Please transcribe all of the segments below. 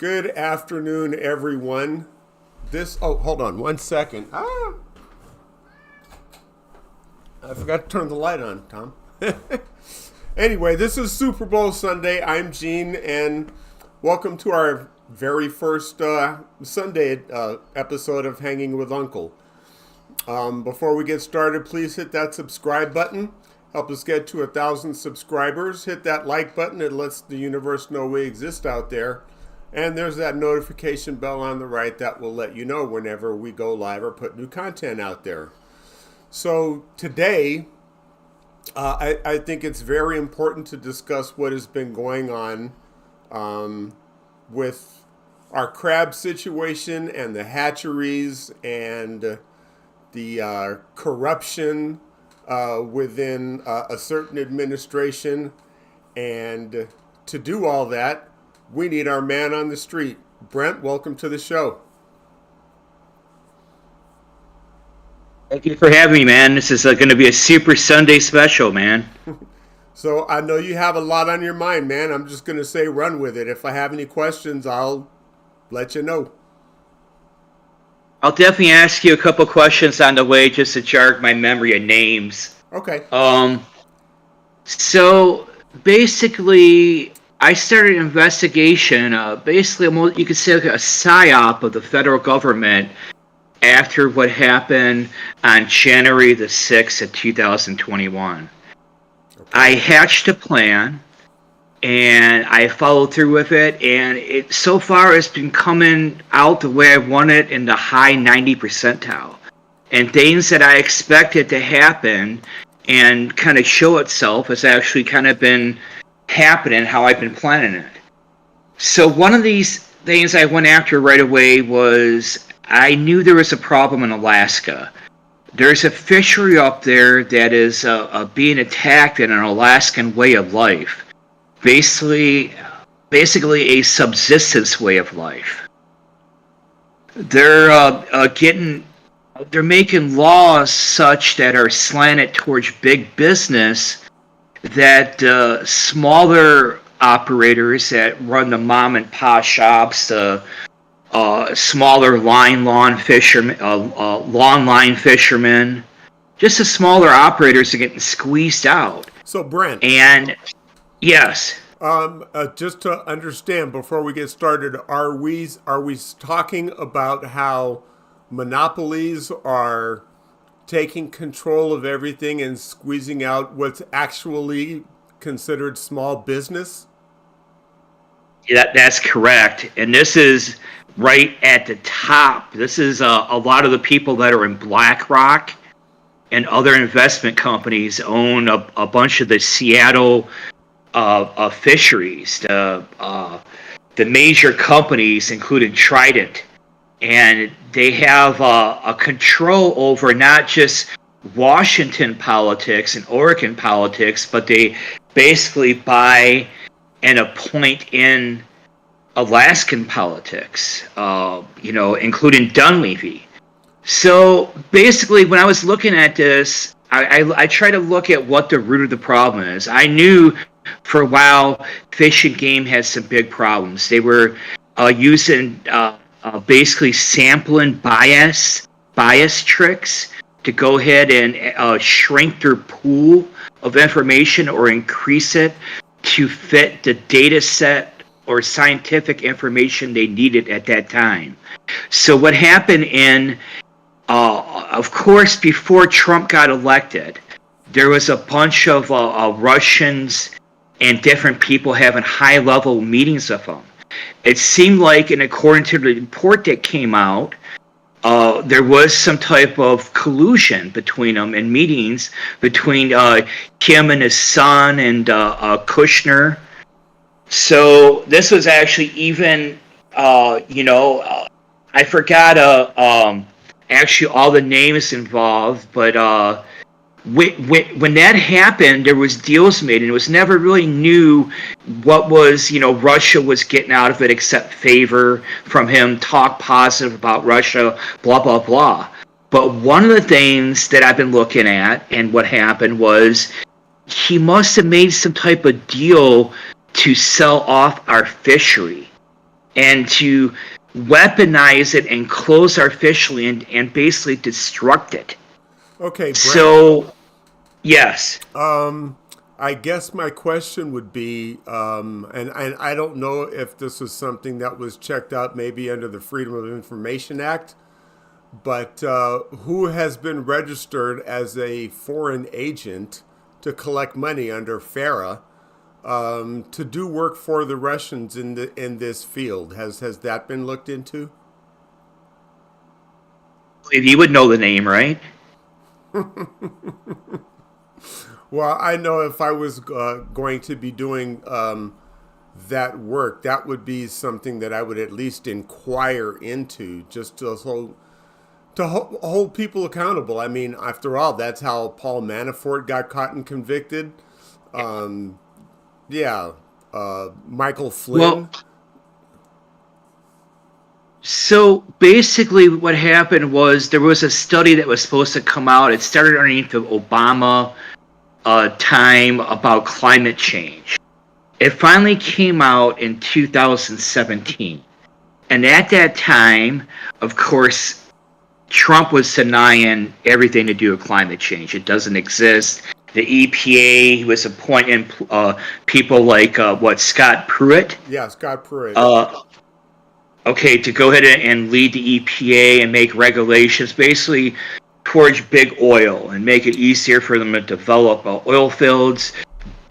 Good afternoon, everyone. Hold on one second. I forgot to turn the light on, Tom. Anyway, this is Super Bowl Sunday. I'm Gene, and welcome to our very first Sunday episode of Hanging with Uncle. Before we get started, please hit that subscribe button. Help us get to 1,000 subscribers. Hit that like button. It lets the universe know we exist out there. And there's that notification bell on the right that will let you know whenever we go live or put new content out there. So today, I think it's very important to discuss what has been going on with our crab situation and the hatcheries and the corruption within a certain administration. And to do all that, we need our man on the street. Brent, welcome to the show. Thank you for having me, man. This is going to be a Super Sunday special, man. So I know you have a lot on your mind, man. I'm just going to say run with it. If I have any questions, I'll let you know. I'll definitely ask you a couple questions on the way just to jog my memory of names. Okay. So basically, I started an investigation, basically you could say like a psyop of the federal government after what happened on January the 6th of 2021. Okay. I hatched a plan, and I followed through with it, and it so far has been coming out the way I wanted in the high 90 percentile. And things that I expected to happen and kind of show itself has actually kind of been happening how I've been planning it. So one of these things I went after right away was I knew there was a problem in Alaska. There's a fishery up there that is being attacked in an Alaskan way of life. Basically a subsistence way of life. They're making laws such that are slanted towards big business that smaller operators that run the mom and pop shops, smaller lawn line fishermen, just the smaller operators are getting squeezed out. So Brent, and yes, just to understand before we get started, are we talking about how monopolies are taking control of everything and squeezing out what's actually considered small business? Yeah, that's correct. And this is right at the top. This is a lot of the people that are in BlackRock and other investment companies own a bunch of the Seattle fisheries, the major companies, including Trident. And they have a control over not just Washington politics and Oregon politics, but they basically buy and appoint in Alaskan politics, including Dunleavy. So basically, when I was looking at this, I try to look at what the root of the problem is. I knew for a while Fish and Game had some big problems. They were using basically sampling bias tricks to go ahead and shrink their pool of information or increase it to fit the data set or scientific information they needed at that time. So what happened of course, before Trump got elected, there was a bunch of Russians and different people having high-level meetings with him. It seemed like, and according to the report that came out, there was some type of collusion between them in meetings between Kim and his son and Kushner. So this was actually even, I forgot actually all the names involved, but when that happened, there was deals made, and it was never really knew what was, Russia was getting out of it except favor from him, talk positive about Russia, blah, blah, blah. But one of the things that I've been looking at and what happened was he must have made some type of deal to sell off our fishery. and to weaponize it and close our fishery and basically destruct it. Okay, Brent. So, yes. I guess my question would be, and I don't know if this was something that was checked out maybe under the Freedom of Information Act, but who has been registered as a foreign agent to collect money under FARA to do work for the Russians in this field? Has that been looked into? You would know the name, right? Well, I know if I was going to be doing that work, that would be something that I would at least inquire into, just to hold people accountable. I mean, after all, that's how Paul Manafort got caught and convicted. Um, yeah, Michael Well, Flynn. so basically, what happened was there was a study that was supposed to come out. It started underneath the Obama time about climate change. It finally came out in 2017. And at that time, of course, Trump was denying everything to do with climate change. It doesn't exist. The EPA was appointing people like Scott Pruitt, Yeah, Scott Pruitt. uh, okay, to go ahead and lead the EPA and make regulations basically towards big oil and make it easier for them to develop oil fields,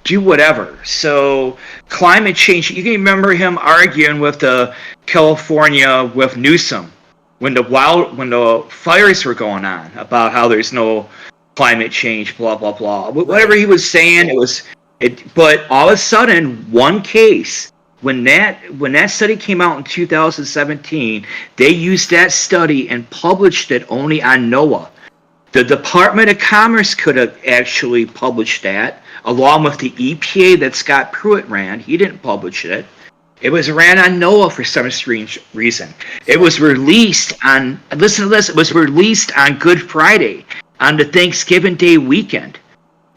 do whatever. So climate change, you can remember him arguing with the California with Newsom when the fires were going on about how there's no climate change, blah blah blah. Whatever Right. he was saying, it was it. But all of a sudden, one case when that study came out in 2017, they used that study and published it only on NOAA. The Department of Commerce could have actually published that, along with the EPA that Scott Pruitt ran. He didn't publish it. It was ran on NOAA for some strange reason. It So was released on, listen to this, it was released on Good Friday, on the Thanksgiving Day weekend.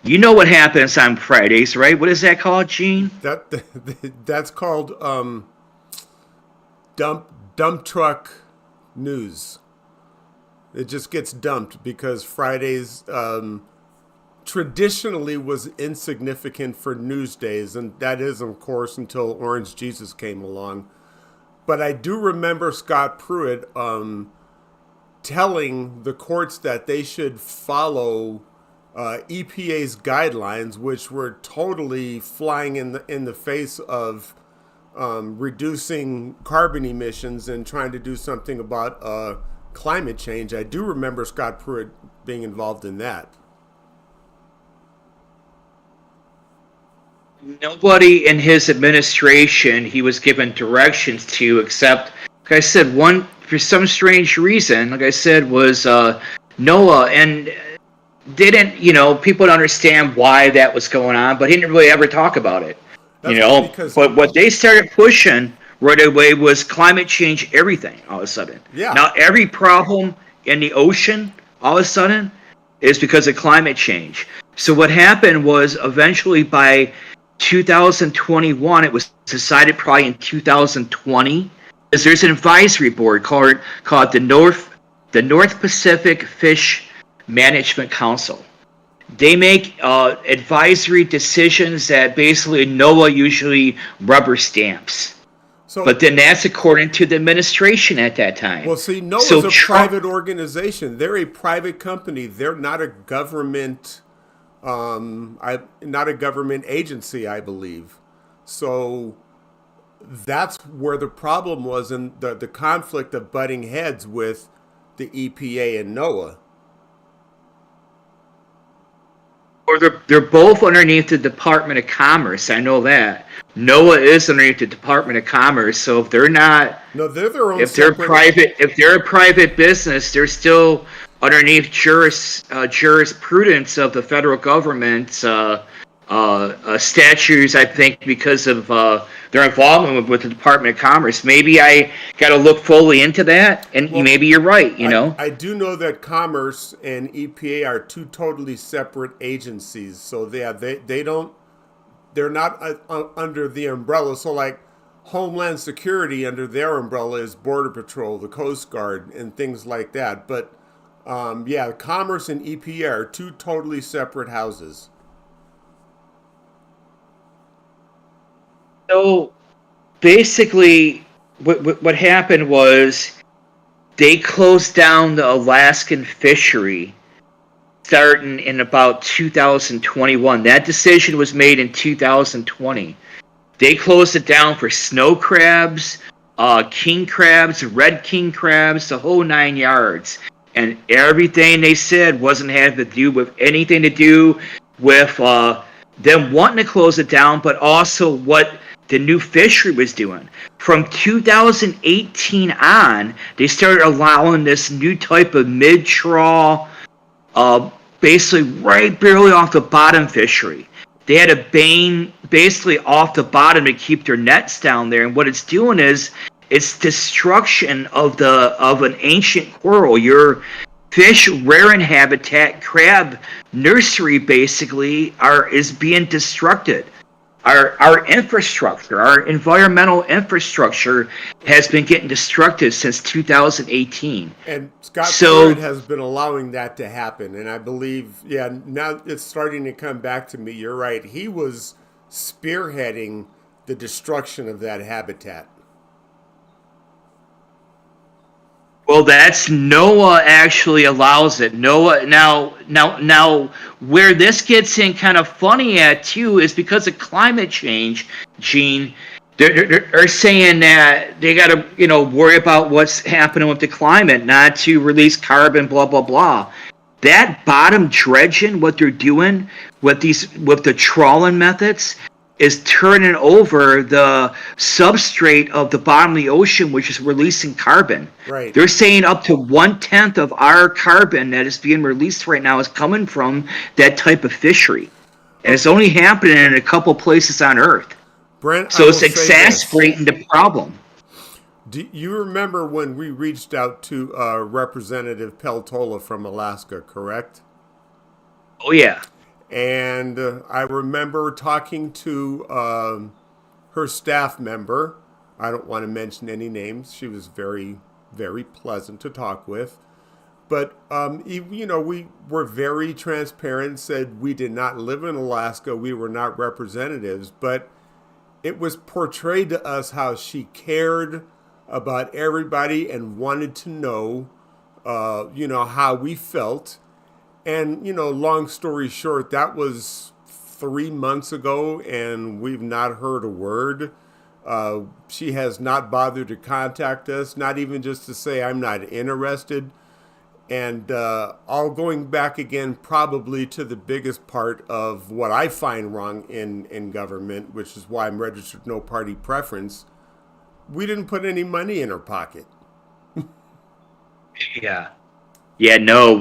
You know what happens on Fridays, right? What is that called, Gene? that that's called dump truck news. It just gets dumped because Fridays traditionally was insignificant for news days, and that is, of course, until Orange Jesus came along. But I do remember Scott Pruitt telling the courts that they should follow EPA's guidelines, which were totally flying in the face of reducing carbon emissions and trying to do something about climate change. I do remember Scott Pruitt being involved in that. Nobody in his administration he was given directions to, except, like I said, one for some strange reason, like I said, was Noah, and didn't, people don't understand why that was going on, but he didn't really ever talk about it. That's because But what they started pushing right away was climate change, everything, all of a sudden. yeah. Now every problem in the ocean all of a sudden is because of climate change. So what happened was eventually by 2021, it was decided probably in 2020, because there's an advisory board called the North Pacific Fish Management Council. They make advisory decisions that basically NOAA usually rubber stamps. So But then that's according to the administration at that time. well, see, So NOAA's a Trump, private organization. They're a private company. They're not a government. Not a government agency, I believe. So that's where the problem was in the conflict of butting heads with the EPA and NOAA. or they're both underneath the Department of Commerce. I know that. NOAA is underneath the Department of Commerce. So if they're not, No, they're their own if they're separate. private, if they're a private business, they're still underneath jurisprudence of the federal government's statutes. I think because of their involvement with the Department of Commerce. Maybe I got to look fully into that, and Well, maybe you're right. You know. I do know that Commerce and EPA are two totally separate agencies. So they don't they're not under the umbrella. So like Homeland Security under their umbrella is Border Patrol, the Coast Guard, and things like that. But yeah, Commerce and EPA are two totally separate houses. So basically, what happened was they closed down the Alaskan fishery starting in about 2021. That decision was made in 2020. They closed it down for snow crabs, king crabs, red king crabs, the whole 9 yards. And everything they said wasn't having to do with anything to do with them wanting to close it down, but also what the new fishery was doing. From 2018 on, they started allowing this new type of mid-trawl, basically right barely off the bottom fishery. They had a bane basically off the bottom to keep their nets down there, and what it's doing is it's destruction of an ancient coral. Your fish rearing habitat, crab nursery basically is being destructed. Our infrastructure, our environmental infrastructure has been getting destructed since 2018. And Scott Pruitt has been allowing that to happen. And I believe, yeah, now it's starting to come back to me. You're right. He was spearheading the destruction of that habitat. Well, that's NOAA actually allows it. NOAA now, where this gets in kind of funny at too is because of climate change, Gene. They're saying that they got to worry about what's happening with the climate, not to release carbon, blah blah blah. That bottom dredging, what they're doing with the trawling methods, is turning over the substrate of the bottom of the ocean, which is releasing carbon. Right. They're saying up to 1/10 of our carbon that is being released right now is coming from that type of fishery. And it's only happening in a couple places on Earth. Brent, so it's exacerbating the problem. Do you remember when we reached out to Representative Peltola from Alaska, correct? Oh, yeah. And I remember talking to her staff member. I don't want to mention any names. She was very, very pleasant to talk with. But, we were very transparent, said we did not live in Alaska. We were not representatives. But it was portrayed to us how she cared about everybody and wanted to know, how we felt. And, long story short, that was 3 months ago, and we've not heard a word. She has not bothered to contact us, not even just to say I'm not interested. And all going back again probably to the biggest part of what I find wrong in government, which is why I'm registered no party preference. We didn't put any money in her pocket. Yeah. Yeah, no,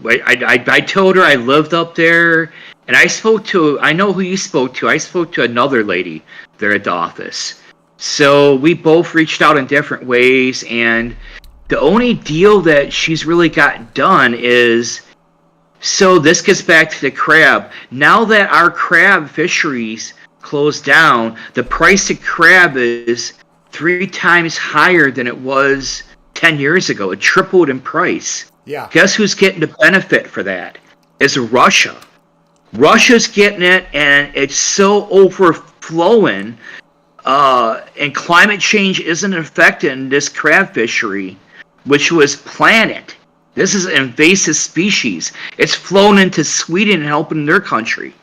I told her I lived up there, and I know who you spoke to. I spoke to another lady there at the office. So we both reached out in different ways, and the only deal that she's really got done is, so this gets back to the crab. Now that our crab fisheries closed down, the price of crab is 3 times higher than it was 10 years ago. It tripled in price. Yeah. Guess who's getting the benefit for that? It's Russia. Russia's getting it, and it's so overflowing, and climate change isn't affecting this crab fishery, which was planted. This is an invasive species. It's flown into Sweden and helping their country.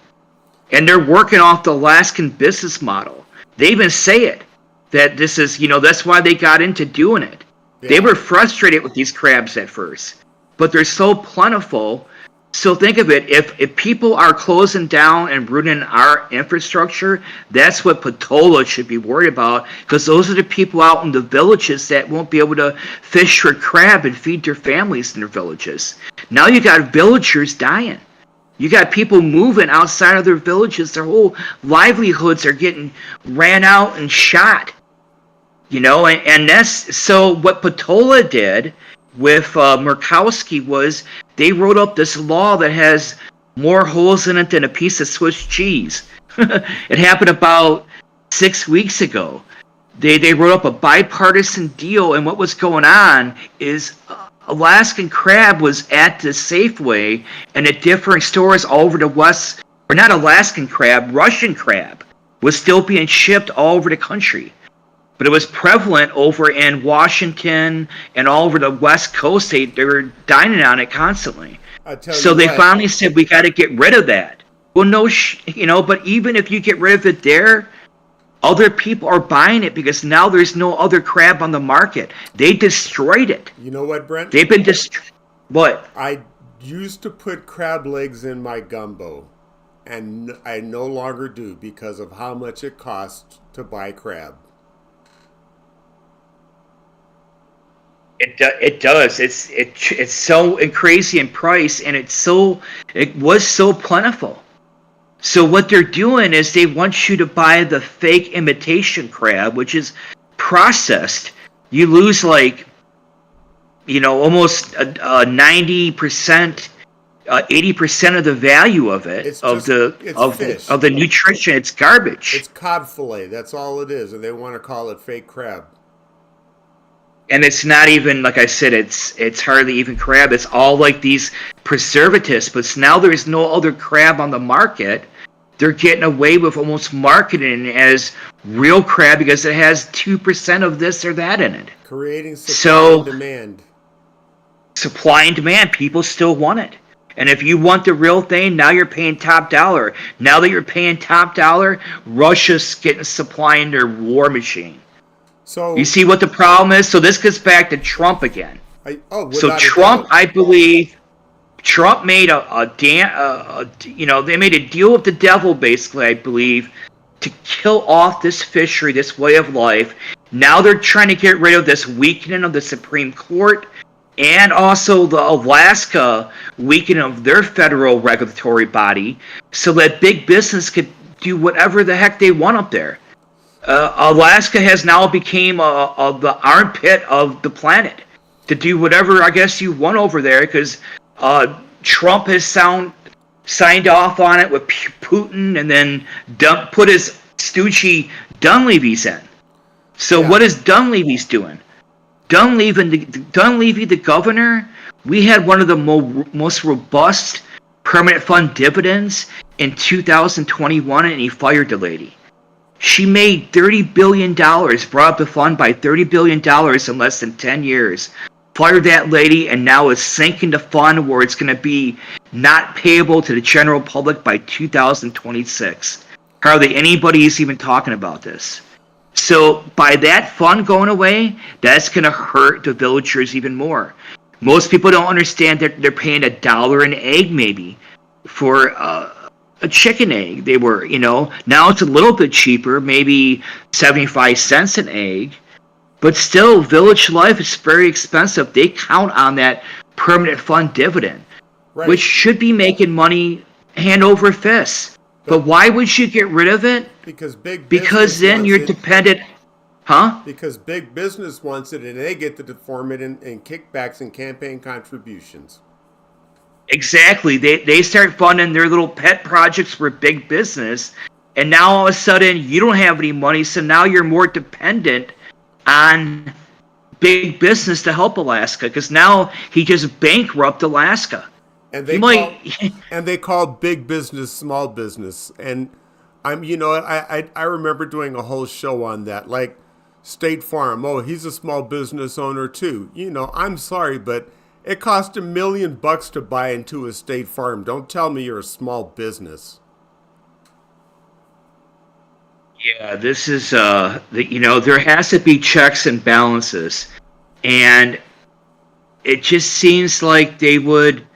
And they're working off the Alaskan business model. They even say it, that this is, that's why they got into doing it. Yeah. They were frustrated with these crabs at first, but they're so plentiful. So think of it, if people are closing down and ruining our infrastructure, that's what Peltola should be worried about, because those are the people out in the villages that won't be able to fish for crab and feed their families in their villages. Now you got villagers dying. You got people moving outside of their villages. Their whole livelihoods are getting ran out and shot. And that's, so what Peltola did with Murkowski was they wrote up this law that has more holes in it than a piece of Swiss cheese. It happened about 6 weeks ago. They wrote up a bipartisan deal, and what was going on is Alaskan crab was at the Safeway and at different stores all over the West, or not Alaskan crab, Russian crab was still being shipped all over the country. But it was prevalent over in Washington and all over the West Coast. They were dining on it constantly. I tell So you they what, finally said, we got to get rid of that. Well, no, but even if you get rid of it there, other people are buying it because now there's no other crab on the market. They destroyed it. you know what, Brent? They've been destroyed. What? I used to put crab legs in my gumbo, and I no longer do because of how much it costs to buy crab. It does. It's so crazy in price, and it was so plentiful. So what they're doing is they want you to buy the fake imitation crab, which is processed. You lose almost 90%, 80% of the value of it, It's of just fish. the nutrition. It's garbage. It's cod fillet. That's all it is, and they want to call it fake crab. And it's not even, like I said, it's hardly even crab. It's all like these preservatives. But now there's no other crab on the market. They're getting away with almost marketing it as real crab because it has 2% of this or that in it. Creating supply and demand. Supply and demand. People still want it. And if you want the real thing, now you're paying top dollar. Now that you're paying top dollar, Russia's getting supplying their war machine. So you see what the problem is? So this gets back to Trump again. So Trump, I believe, Trump made they made a deal with the devil, basically, I believe, to kill off this fishery, this way of life. Now they're trying to get rid of this weakening of the Supreme Court and also the Alaska weakening of their federal regulatory body so that big business could do whatever the heck they want up there. Alaska has now become the armpit of the planet to do whatever I guess you want over there because Trump has signed off on it with Putin and then put his stoochy Dunleavy's in. So what is Dunleavy's doing? Dunleavy, the governor, we had one of the most robust permanent fund dividends in 2021 and he fired the lady. She made $30 billion, brought up the fund by $30 billion in less than 10 years. Fired that lady, and now is sinking the fund where it's going to be not payable to the general public by 2026. Hardly anybody is even talking about this. So by that fund going away, that's going to hurt the villagers even more. Most people don't understand that they're paying $1 an egg maybe for a chicken egg. They were, now it's a little bit cheaper, maybe 75 cents an egg. But still, village life is very expensive. They count on that permanent fund dividend, which should be making money hand over fist. But why would you get rid of it? Because then you're dependent. Huh? Because big business wants it, and they get to deform it in kickbacks and campaign contributions. Exactly. They start funding their little pet projects for big business, and now all of a sudden you don't have any money, so now you're more dependent on big business to help Alaska, because now he just bankrupt Alaska. And they call big business small business. And I remember doing a whole show on that, like State Farm. Oh, he's a small business owner too. I'm sorry, but it cost $1 million to buy into a State Farm. Don't tell me you're a small business. Yeah, this is there has to be checks and balances, and it just seems like they would.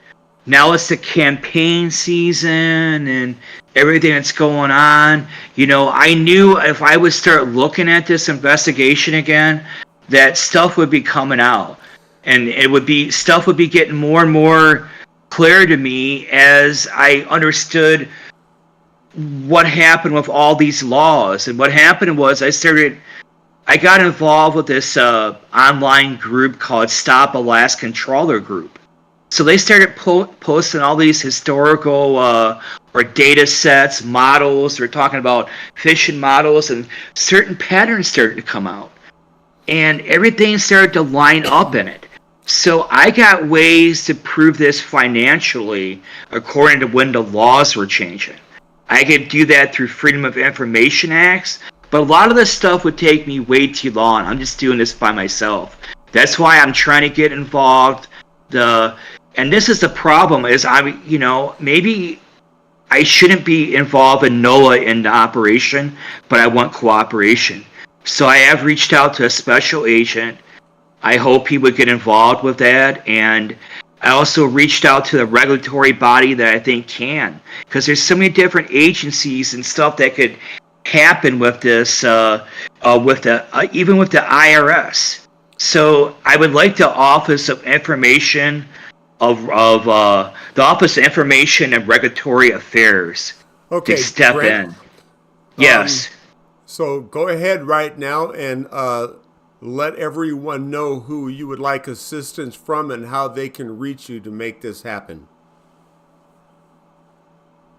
Now it's the campaign season and everything that's going on. I knew if I would start looking at this investigation again, that stuff would be coming out. And stuff would be getting more and more clear to me as I understood what happened with all these laws. And what happened was I got involved with this online group called Stop Alaskan Trawler Group. So they started posting all these historical or data sets, models. We're talking about fishing models, and certain patterns started to come out. And everything started to line up in it. So I got ways to prove this financially according to when the laws were changing. I could do that through Freedom of Information Acts, but a lot of this stuff would take me way too long. I'm just doing this by myself. That's why I'm trying to get involved. And this is the problem is maybe I shouldn't be involved in NOAA in the operation, but I want cooperation. So I have reached out to a special agent. I hope he would get involved with that. And I also reached out to the regulatory body that I think can. Because there's so many different agencies and stuff that could happen with this, even with the IRS. So I would like the Office of Information the Office of Information and Regulatory Affairs to step Brent, in. Yes. So go ahead right now and let everyone know who you would like assistance from and how they can reach you to make this happen.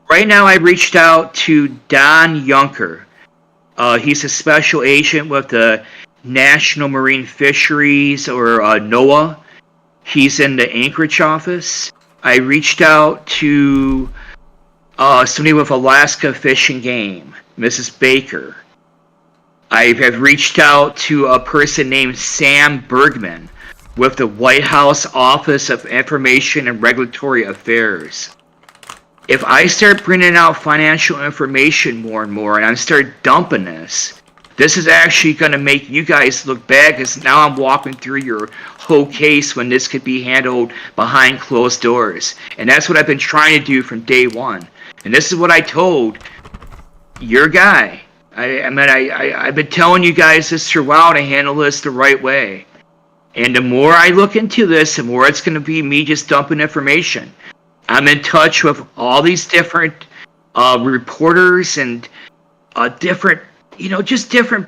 Right now, I reached out to Don Yunker. He's a special agent with the National Marine Fisheries, or NOAA. He's in the Anchorage office. I reached out to somebody with Alaska Fish and Game, Mrs. Baker. I have reached out to a person named Sam Bergman with the White House Office of Information and Regulatory Affairs. If I start bringing out financial information more and more, and I start dumping this is actually going to make you guys look bad, because now I'm walking through your whole case when this could be handled behind closed doors. And that's what I've been trying to do from day one. And this is what I told your guy. I've been telling you guys this throughout. I handle this the right way. And the more I look into this, the more it's going to be me just dumping information. I'm in touch with all these different reporters and different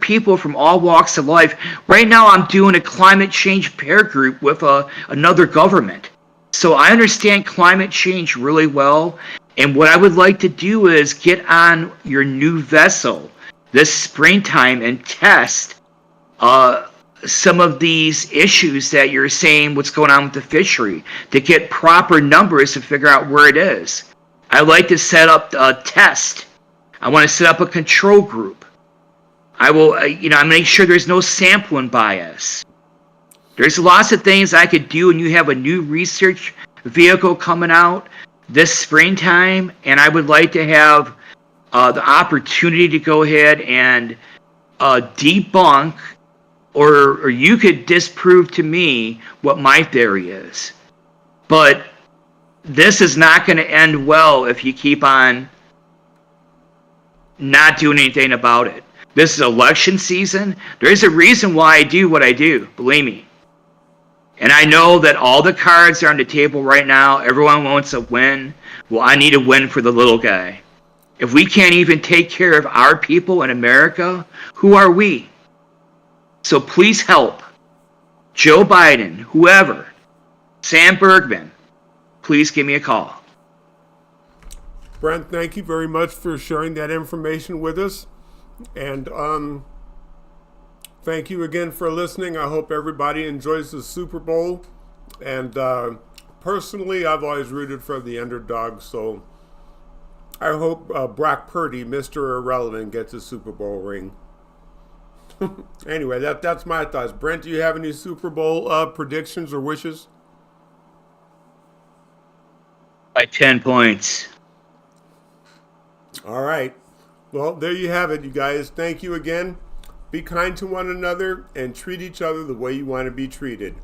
people from all walks of life. Right now, I'm doing a climate change peer group with another government. So I understand climate change really well. And what I would like to do is get on your new vessel this springtime and test some of these issues that you're saying what's going on with the fishery, to get proper numbers to figure out where it is. I'd like to set up a test. I want to set up a control group. I will, I make sure there's no sampling bias. There's lots of things I could do, and you have a new research vehicle coming out this springtime, and I would like to have the opportunity to go ahead and debunk, or you could disprove to me what my theory is. But this is not going to end well if you keep on not doing anything about it. This is election season. There's a reason why I do what I do, believe me. And I know that all the cards are on the table right now. Everyone wants a win. Well, I need a win for the little guy. If we can't even take care of our people in America, who are we? So please help. Joe Biden, whoever, Sam Bergman, please give me a call. Brent, thank you very much for sharing that information with us. And thank you again for listening. I hope everybody enjoys the Super Bowl. And personally, I've always rooted for the underdog. So I hope Brock Purdy, Mr. Irrelevant, gets a Super Bowl ring. Anyway, that's my thoughts. Brent, do you have any Super Bowl predictions or wishes? By 10 points. All right. Well, there you have it, you guys. Thank you again. Be kind to one another and treat each other the way you want to be treated.